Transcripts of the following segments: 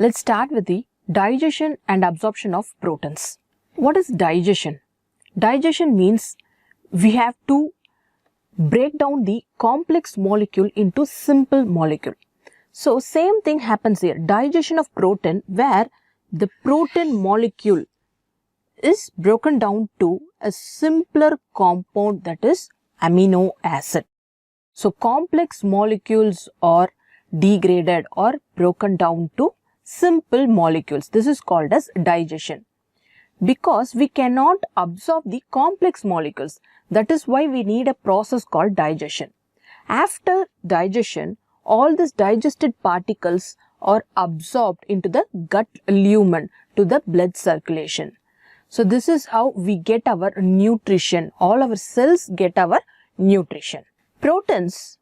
Let's start with the digestion and absorption of proteins. What is digestion? Digestion means we have to break down the complex molecule into simple molecule. So same thing happens here. Digestion of protein, where the protein molecule is broken down to a simpler compound, that is amino acid. So complex molecules are degraded or broken down to simple molecules. This is called as digestion. Because we cannot absorb the complex molecules, that is why we need a process called digestion. After digestion, all these digested particles are absorbed into the gut lumen to the blood circulation. So this is how we get our nutrition. All our cells get our nutrition. Proteins,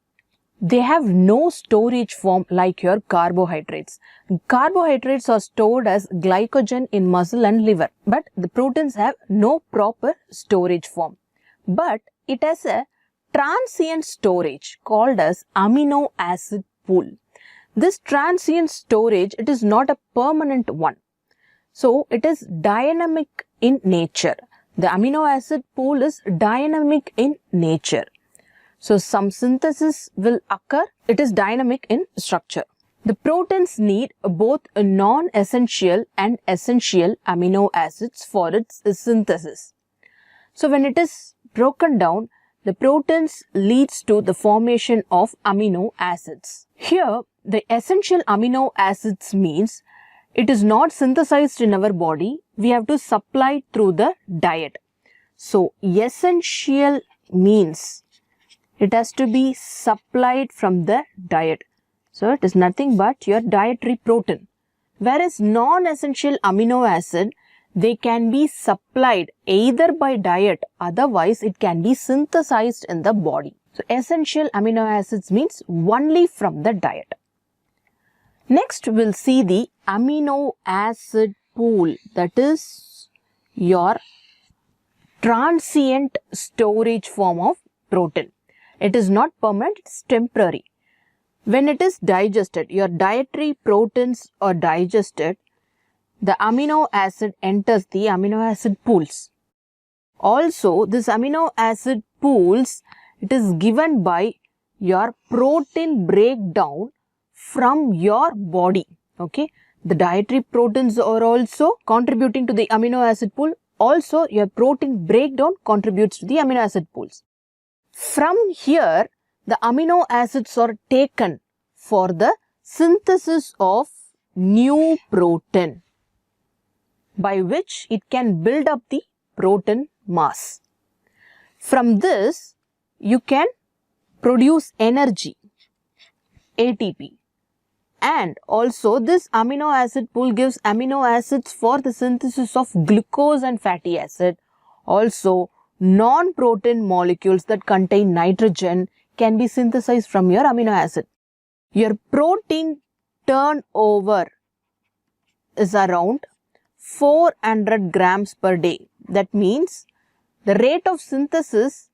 they have no storage form like your carbohydrates. Carbohydrates are stored as glycogen in muscle and liver, but the proteins have no proper storage form. But it has a transient storage called as amino acid pool. This transient storage, it is not a permanent one. So it is dynamic in nature. The amino acid pool is dynamic in nature. So some synthesis will occur. It is dynamic in structure. The proteins need both a non-essential and essential amino acids for its synthesis. So when it is broken down, the proteins leads to the formation of amino acids. Here, the essential amino acids means it is not synthesized in our body. We have to supply it through the diet. So essential means it has to be supplied from the diet. So it is nothing but your dietary protein. Whereas non-essential amino acid, they can be supplied either by diet, otherwise it can be synthesized in the body. So essential amino acids means only from the diet. Next we'll see the amino acid pool, that is your transient storage form of protein. It is not permanent, it is temporary. When it is digested, your dietary proteins are digested, the amino acid enters the amino acid pools. Also, this amino acid pools, it is given by your protein breakdown from your body. Okay, the dietary proteins are also contributing to the amino acid pool. Also, your protein breakdown contributes to the amino acid pools. From here, the amino acids are taken for the synthesis of new protein, by which it can build up the protein mass. From this, you can produce energy, ATP. And also this amino acid pool gives amino acids for the synthesis of glucose and fatty acid. Also, non-protein molecules that contain nitrogen can be synthesized from your amino acid. Your protein turnover is around 400 grams per day. That means the rate of synthesis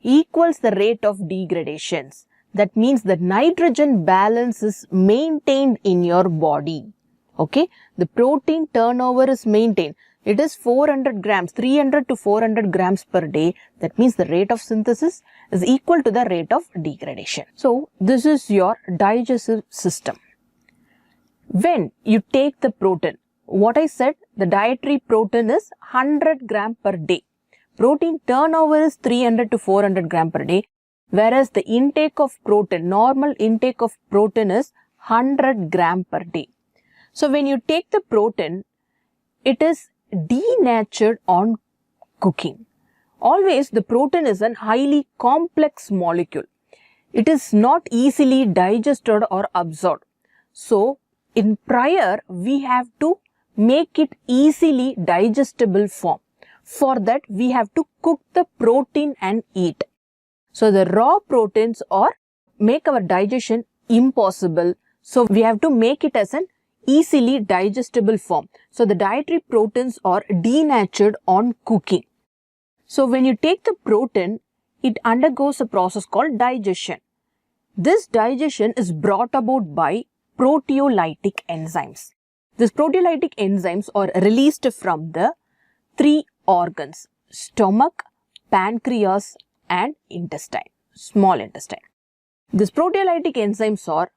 equals the rate of degradations. That means the nitrogen balance is maintained in your body. Okay, the protein turnover is maintained. It is 400 grams, 300 to 400 grams per day. That means the rate of synthesis is equal to the rate of degradation. So this is your digestive system. When you take the protein, what I said, the dietary protein is 100 gram per day. Protein turnover is 300 to 400 gram per day. Whereas the intake of protein, normal intake of protein is 100 gram per day. So when you take the protein, it is denatured on cooking. Always the protein is a highly complex molecule. It is not easily digested or absorbed. So in prior, we have to make it easily digestible form. For that, we have to cook the protein and eat. So the raw proteins are make our digestion impossible. So we have to make it as an easily digestible form. So the dietary proteins are denatured on cooking. So when you take the protein, it undergoes a process called digestion. This digestion is brought about by proteolytic enzymes. These proteolytic enzymes are released from the three organs: stomach, pancreas and intestine, small intestine. These proteolytic enzymes are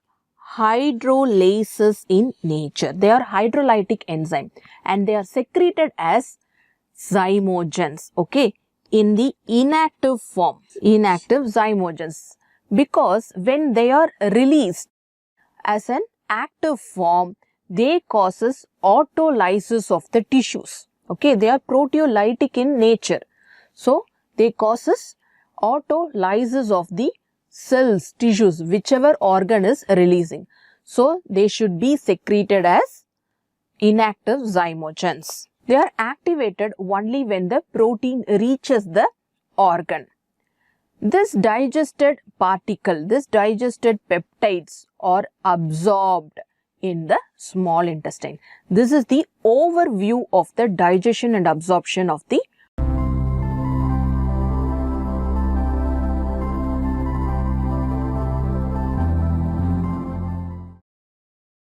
hydrolases in nature. They are hydrolytic enzyme and they are secreted as zymogens, okay, in the inactive form, inactive zymogens, because when they are released as an active form, they causes autolysis of the tissues. Okay, they are proteolytic in nature. So, they causes autolysis of the cells, tissues, whichever organ is releasing. So, they should be secreted as inactive zymogens. They are activated only when the protein reaches the organ. This digested particle, this digested peptides are absorbed in the small intestine. This is the overview of the digestion and absorption of the